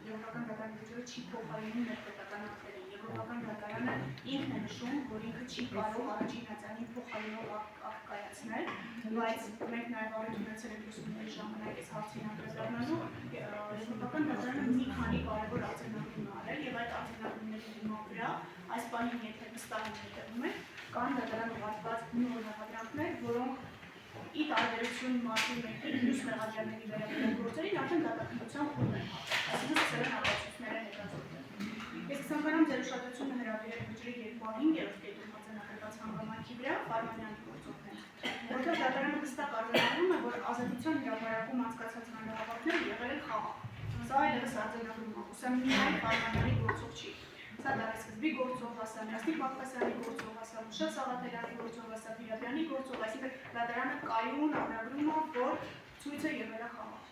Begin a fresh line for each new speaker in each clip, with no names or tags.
եվրոպական դատարանի վճիռը չի փոխարինում ներպետական ակտերին։ Եվրոպական դատարանը ինքն է նշում, որ ինքը չի կարող առաջին հազարին փոխարինող ակտ կայացնել, բայց մենք նաև առիթ ունեցել ենք ուսումնների ժամանակ այս հարցին անդրադառնալու, եվրոպական դատարանը մի քանի կարևոր արձանագրում է արել եւ այդ արձանագրումների հիման վրա այս բանին եթե վստահ հետևում եք, կան դատարան ուղարկված նոր մեղադրանքներ, որոնք ի տարբերություն մարտի 1-ի մյուս մեղադրանքների վերաբերյալ գործերին արդեն դատախազության խումբ են, այսինքն սկսել են ապացույցները հետազոտել։ Ես կցանկանամ ձեր ուշադրությունը հրավիրել վճռի 205-րդ կետում արձանագրված հանգամանքի վրա Ֆարմանյանի գործողն է, որտեղ դատարանը վստահ արձանագրում է, որ ազատության հրապարակում անցկացած հանրահավաքները եղել են խաղաղ։ Սա այլևս արձանագրում է, ուսանողների Ֆարմանյանի գործող չի։ Սա տարեսկզբի գործող ասա, Մյասնիկ Բաղդասարյանի գործող ասա, Մուշա Սաղաթելյանի գործող ասա, Բիրաբյանի գործող, այսինքն դատարանը կայուն ամրագրում է, որ ցույցը եղել է խաղաղ։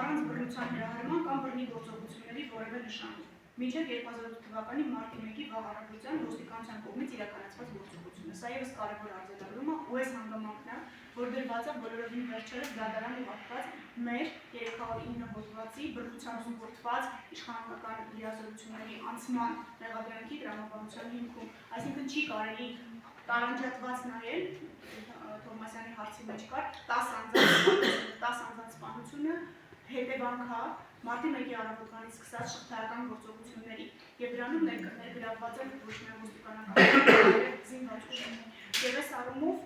Առանց բռնության հրահրման կամ բռնի գործողությունների որևէ նշանի։ Մինչև 2008 թվականի մարտի 1-ի վաղ առավոտյան ոստիկանության կողմից իրականացված գործողությունը։ Սա ևս կարևոր արձանագրում է ու այս հանգամանքն է, որ դրված է բոլորովին վերջերս դատարան ուղարկված մեր 309 հոդվածի բռնությամբ զուգորդված իշխանական լիազորությունների անցման մեղադրանքի տրամաբանության հիմքում։ Այսինքն չի կարելի տարանջատված նայել Թովմասյանի հարցի մեջ կար 10 անձանց սպանությունը հետևանք է մարտի 1-ի առավոտվանից սկսած շղթայական գործողությունների եւ դրանում ներգրավված են ոչ միայն ոստիկանական, այլև զինված ուժեր։ Եվ այս առումով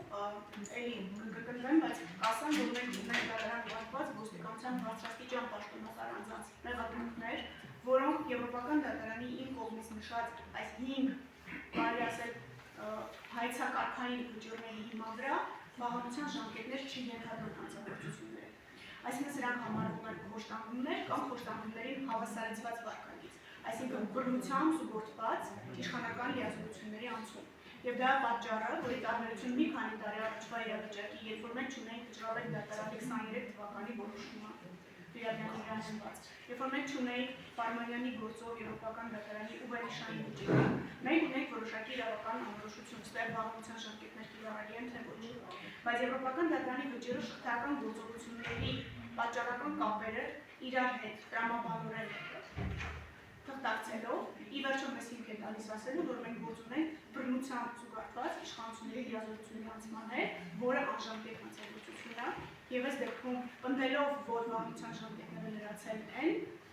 էլի կկրկնվեմ, բայց կասեմ, որ մենք ունենք դատարան ուղարկված ոստիկանության բարձրաստիճան պաշտոնատար անձանց մեղադրանքներ, որոնք եվրոպական դատարանի իմ կողմից նշած այս 5 բարի ասել հայցակարգային վճիռների հիման վրա վահանության ժամկետներ չենթադրում հանցագործությունները։ Այսինքն սրանք համարվում են խոշտանգումներ կամ խոշտանգումներին հավասարեցված վարքագիծ, այսինքն բռնությամբ զուգորդված իշխանական լիազորությունների անցում։ Եվ դա պատճառը, որի տարբերություն մի քանի տարի առաջվա իրավիճակի, երբ որ մենք չունենք վճռավետ դատարանի 23 թվականի որոշումը Բիրաբյանի վրա հենված, երբ որ մենք չունենք Ֆարմանյանի գործով եվրոպական դատարանի ու Բենիշանի վճիռը, մենք ունենք որոշակի իրավական անորոշություն, ստեղ վահանության ժամկետներ կիրառելի են թե ոչ։ Բայց եվրոպական դատարանի վճիռը շղթայական գործողությունների պատճառական կապերը իրար հետ տրամաբանորեն թղթակցելով, ի վերջո մեզ հիմք է տալիս ասելու, որ մենք գործ ունենք բռնությամբ զուգորդված իշխանությունների լիազորությունների անցման հետ, որը անժամկետ հանցագործություն է, եւ այս դեպքում պնդելով, որ վահանության ժամկետները լրացել են,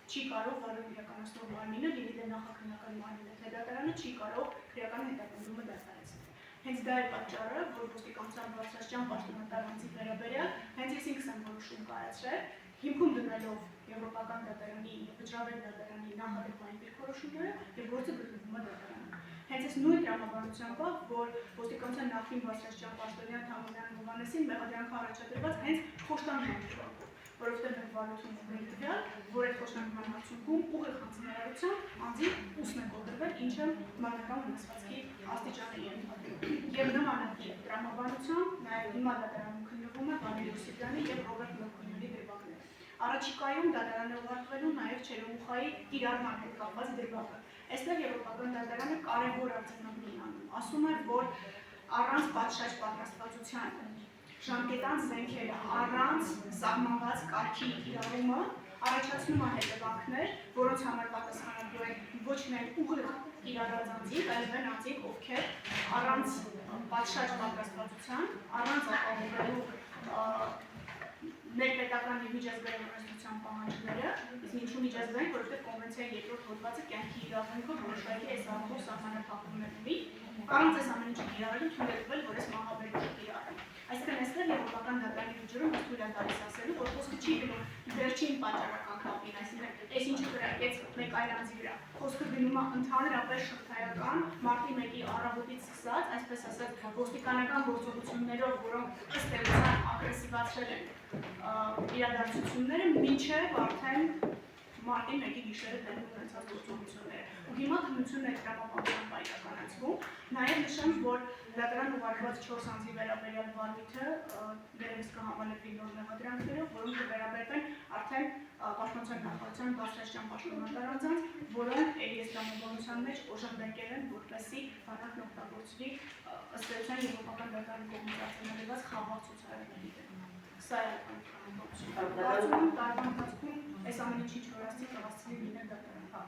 չի կարող վարույթ իրականացնող մարմինը լինի դե նախաքննական մարմինը, թե դատարանը չի կարող քրեական հետապնդումը դադարեցնել։ Հենց դա է պատճառը, որ ոստիկանության բարձրաստիճան պաշտոնատար անձի վերաբերյալ հենց ես ինքս եմ որոշում կայացրել, հիմքում դնելով եվրոպական դատարանի եւ վճռավետ դատարանի նախադեպային դիրքորոշումները եւ գործը գտնվում է դատարանում։ Հենց այս նույն տրամաբանությամբ, որ ոստիկանության նախին բարձրաստիճան պաշտոնյա Թամանյան Հովհաննեսին մեղադրանքը առաջադրված հենց խոշտանգման պատճառով, որովհետեւ մենք վարություն ունենք տվյալ, որ այդ խոշտանգման արդյունքում ուղիղ հանձնարարությամբ անձի ուսն է կոտրվել, ինչը մարմնական վնասվածքի աստիճան է ենթադրում։ Եվ նմանատիպ տրամաբանությամբ նաեւ հիմա դատարանում քննվում է Վալերի Ոսիպյանի եւ Ռոբերտ Մելքոնյանի դրվագները։ Առաջիկայում դատարանը ուղարկվելու նաեւ Չերեմուխայի կիրառման հետ կապված դրվագը։ Այստեղ եվրոպական դատարանը կարևոր արձանագրում անում, ասում է, որ առանց պատշաճ պատրաստվածության ժամկետանց զենքերը առանց սահմանված կարգի կիրառումը առաջացնում է հետևանքներ, որոնց համար պատասխանատու են ոչ միայն ուղիղ կիրառած անձիկ, այլև այն անձիկ, ովքեր առանց պատշաճ պատրաստվածության, առանց ապահովելու ներպետական եւ միջազգային օրենսդրության պահանջները, իսկ ինչու միջազգային, որովհետեւ կոնվենցիայի երկրորդ հոդվածը կյանքի իրավունքը որոշակի այս առումով սահմանափակումներ ունի, առանց այս ամեն ինչը կիրառելու թույլատվել, որ այս մահաբերությունը կիրառվի։ Այսինքն այստեղ եվրոպական դատարանի վճիռը մեզ թույլ է տալիս ասելու, որ խոսքը չի գնում վերջին պատճառական կապին, այսինքն այս ինչը կրակեց մեկ այլ անձի վրա։ Խոսքը գնում է ընդհանրապես շղթայական մարտի 1-ի առավոտից սկսած, այսպես ասած, ոստիկանական գործողություններով, որոնք ըստ էության ագրեսիվացրել են իրադարձությունները, մինչև արդեն մարտի 1-ի գիշերը տեղի ունեցած գործողությունները։ Ու հիմա քննությունն է տրամաբանությամբ իրականացվում։ Նաև նշեմ, որ դատարան ուղարկված 4 անձի վերաբերյալ վարույթը դերևս կհամալրվի նոր մեղադրանքներով, որոնք կվերաբերվեն արդեն պաշտպանության նախարարության բարձրաստիճան պաշտոնատար անձանց, որոնք էլի տրամաբանության մեջ օժանդակել են, որպեսզի բանակն օգտագործվի ըստ էության եվրոպական դատարանի կողմից արձանագրված խաղաղ ցուցարարների դեմ։ Սա է տրամաբանությունը։ Տարվա ընթացքում այս ամեն ինչի չորացի կհասցնի դատարան, հա։